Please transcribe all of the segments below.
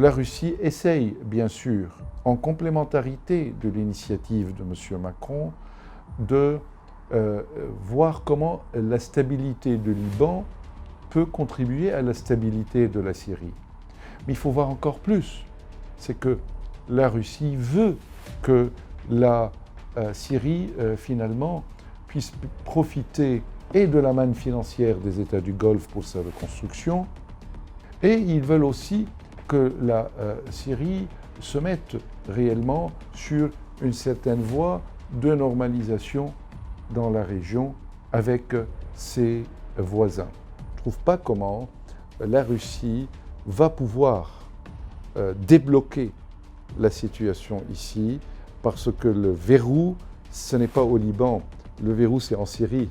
la Russie essaye, bien sûr, en complémentarité de l'initiative de M. Macron, de voir comment la stabilité du Liban peut contribuer à la stabilité de la Syrie. Mais il faut voir encore plus. C'est que la Russie veut que la Syrie, finalement, puisse profiter et de la manne financière des États du Golfe pour sa reconstruction, et ils veulent aussi que la Syrie se mette réellement sur une certaine voie de normalisation dans la région avec ses voisins. Je ne trouve pas comment la Russie va pouvoir débloquer la situation ici, parce que le verrou, ce n'est pas au Liban, le verrou c'est en Syrie.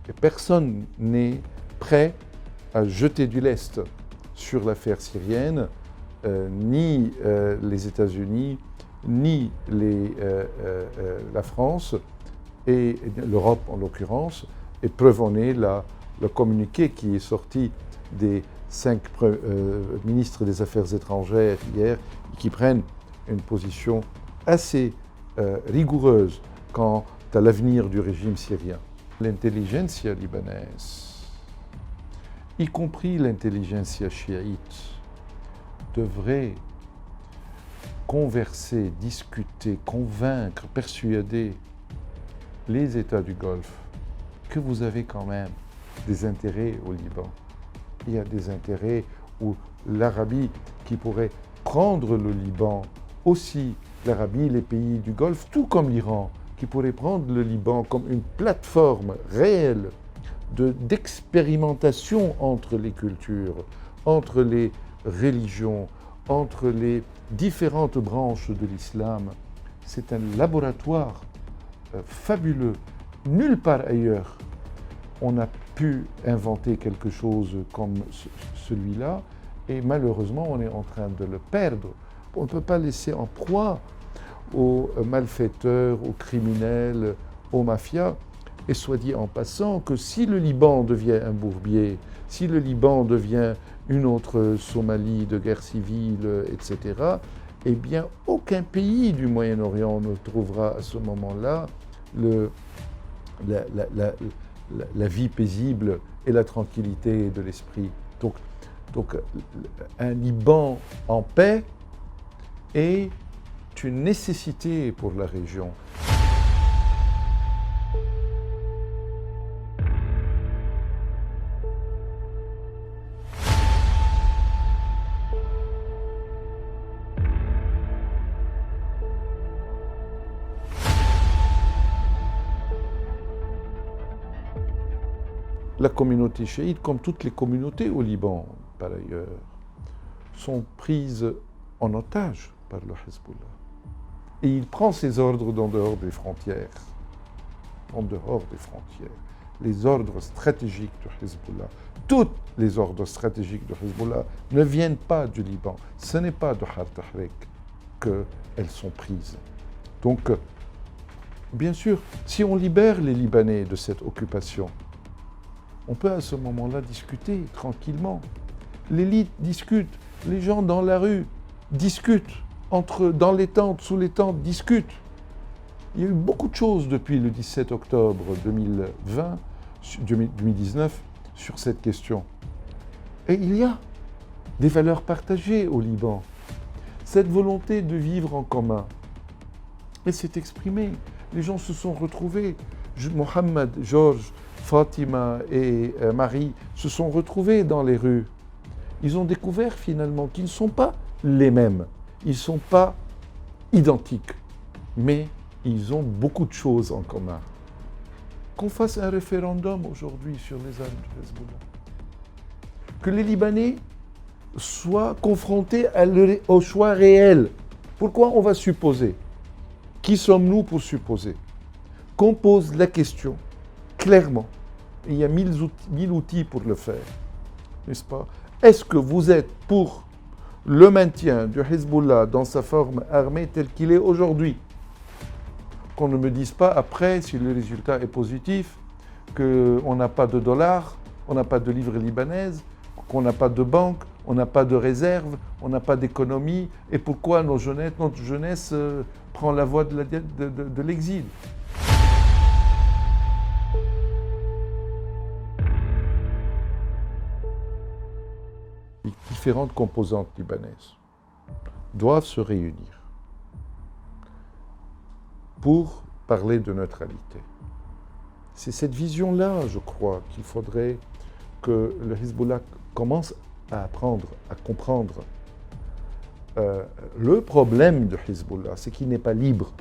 Et personne n'est prêt à jeter du lest sur l'affaire syrienne, ni les États-Unis, ni la France, et l'Europe en l'occurrence. Et preuve en est le communiqué qui est sorti des 5 ministres des Affaires étrangères hier, qui prennent une position assez rigoureuse quant à l'avenir du régime syrien. L'intelligentsia libanaise, y compris l'intelligentsia chiite, devrait converser, discuter, convaincre, persuader les États du Golfe que vous avez quand même des intérêts au Liban. Il y a des intérêts où l'Arabie qui pourrait prendre le Liban, aussi l'Arabie, les pays du Golfe, tout comme l'Iran, qui pourrait prendre le Liban comme une plateforme réelle d'expérimentation entre les cultures, entre les religions, entre les différentes branches de l'islam. C'est un laboratoire fabuleux. Nulle part ailleurs on a pu inventer quelque chose comme celui-là, et malheureusement on est en train de le perdre. On ne peut pas laisser en proie aux malfaiteurs, aux criminels, aux mafias. Et soit dit en passant que si le Liban devient un bourbier, si le Liban devient une autre Somalie de guerre civile, etc., eh bien aucun pays du Moyen-Orient ne trouvera à ce moment-là la vie paisible et la tranquillité de l'esprit. Donc un Liban en paix est une nécessité pour la région. La communauté chiite, comme toutes les communautés au Liban, par ailleurs, sont prises en otage par le Hezbollah. Et il prend ses ordres en dehors des frontières. En dehors des frontières. Les ordres stratégiques du Hezbollah, tous les ordres stratégiques du Hezbollah ne viennent pas du Liban. Ce n'est pas de Har Tahrik qu'elles sont prises. Donc, bien sûr, si on libère les Libanais de cette occupation, on peut à ce moment-là discuter tranquillement. L'élite discute, les gens dans la rue discutent, dans les tentes, sous les tentes, discutent. Il y a eu beaucoup de choses depuis le 17 octobre 2019 sur cette question. Et il y a des valeurs partagées au Liban. Cette volonté de vivre en commun, elle s'est exprimée. Les gens se sont retrouvés. Mohamed, Georges, Fatima et Marie se sont retrouvés dans les rues. Ils ont découvert finalement qu'ils ne sont pas les mêmes, ils ne sont pas identiques, mais ils ont beaucoup de choses en commun. Qu'on fasse un référendum aujourd'hui sur les armes du Hezbollah. Que les Libanais soient confrontés au choix réel. Pourquoi on va supposer? Qui sommes-nous pour supposer? Qu'on pose la question clairement. Il y a 1000 outils pour le faire, n'est-ce pas? Est-ce que vous êtes pour le maintien du Hezbollah dans sa forme armée telle qu'il est aujourd'hui? Qu'on ne me dise pas après, si le résultat est positif, qu'on n'a pas de dollars, on n'a pas de livres libanaises, qu'on n'a pas de banque, on n'a pas de réserve, on n'a pas d'économie, et pourquoi notre jeunesse prend la voie de l'exil. Les différentes composantes libanaises doivent se réunir pour parler de neutralité. C'est cette vision-là, je crois, qu'il faudrait que le Hezbollah commence à apprendre, à comprendre. Le problème de Hezbollah, c'est qu'il n'est pas libre.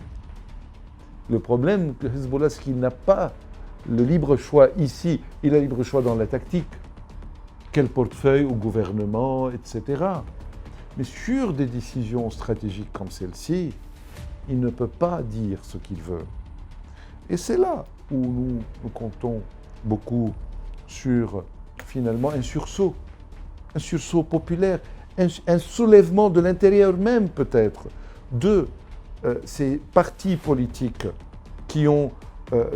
Le problème de Hezbollah, c'est qu'il n'a pas le libre choix ici. Il a le libre choix dans la tactique. Quel portefeuille au gouvernement, etc. Mais sur des décisions stratégiques comme celle-ci, il ne peut pas dire ce qu'il veut. Et c'est là où nous comptons beaucoup sur, finalement, un sursaut populaire, un soulèvement de l'intérieur même, peut-être, de ces partis politiques qui ont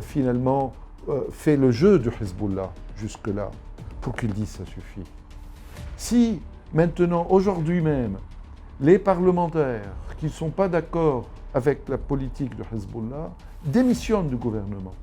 finalement fait le jeu du Hezbollah jusque-là, pour qu'ils disent ça suffit. Si maintenant, aujourd'hui même, les parlementaires qui ne sont pas d'accord avec la politique de Hezbollah démissionnent du gouvernement,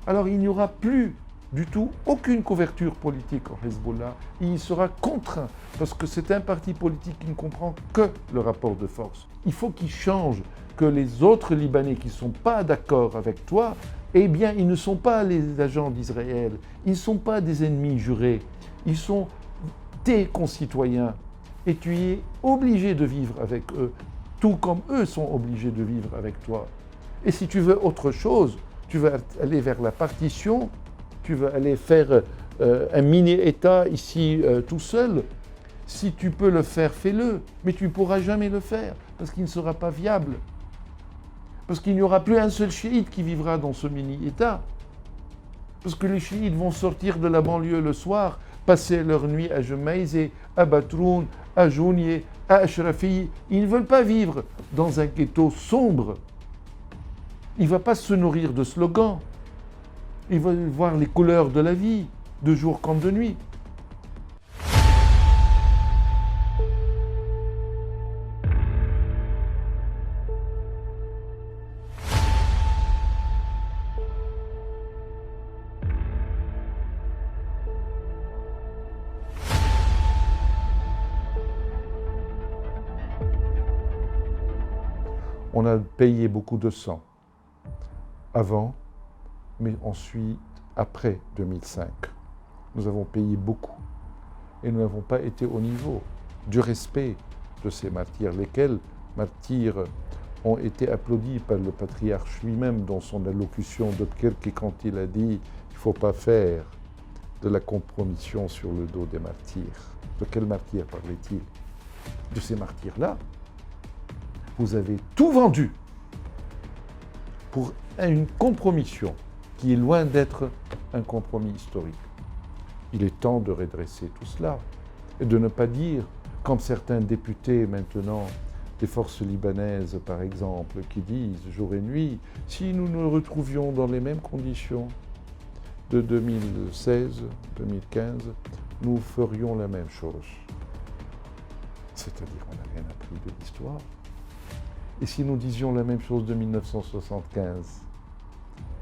alors il n'y aura plus du tout aucune couverture politique en Hezbollah. Il sera contraint, parce que c'est un parti politique qui ne comprend que le rapport de force. Il faut qu'il change, que les autres Libanais qui ne sont pas d'accord avec toi, eh bien, ils ne sont pas les agents d'Israël, ils ne sont pas des ennemis jurés, ils sont tes concitoyens. Et tu es obligé de vivre avec eux, tout comme eux sont obligés de vivre avec toi. Et si tu veux autre chose, tu vas aller vers la partition, tu vas aller faire un mini-État ici tout seul. Si tu peux le faire, fais-le. Mais tu ne pourras jamais le faire, parce qu'il ne sera pas viable. Parce qu'il n'y aura plus un seul chiite qui vivra dans ce mini-État. Parce que les chiites vont sortir de la banlieue le soir, passer leur nuit à Gemaizeh, à Batroun, à Jounieh, à Ashrafi. Ils ne veulent pas vivre dans un ghetto sombre. Il ne va pas se nourrir de slogans. Il va voir les couleurs de la vie, de jour comme de nuit. On a payé beaucoup de sang avant, mais ensuite, après 2005. Nous avons payé beaucoup et nous n'avons pas été au niveau du respect de ces martyrs, lesquels martyrs ont été applaudis par le patriarche lui-même dans son allocution de Kirk quand il a dit « il ne faut pas faire de la compromission sur le dos des martyrs ». De quels martyrs parlait-il? De ces martyrs-là. Vous avez tout vendu pour une compromission qui est loin d'être un compromis historique. Il est temps de redresser tout cela et de ne pas dire, comme certains députés maintenant des forces libanaises par exemple, qui disent jour et nuit, si nous nous retrouvions dans les mêmes conditions de 2016, 2015, nous ferions la même chose. C'est-à-dire qu'on n'a rien appris de l'histoire. Et si nous disions la même chose de 1975,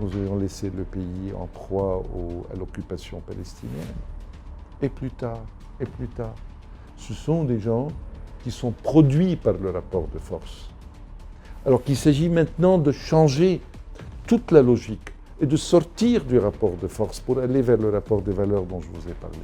nous aurions laissé le pays en proie à l'occupation palestinienne. Et plus tard, et plus tard. Ce sont des gens qui sont produits par le rapport de force. Alors qu'il s'agit maintenant de changer toute la logique et de sortir du rapport de force pour aller vers le rapport des valeurs dont je vous ai parlé.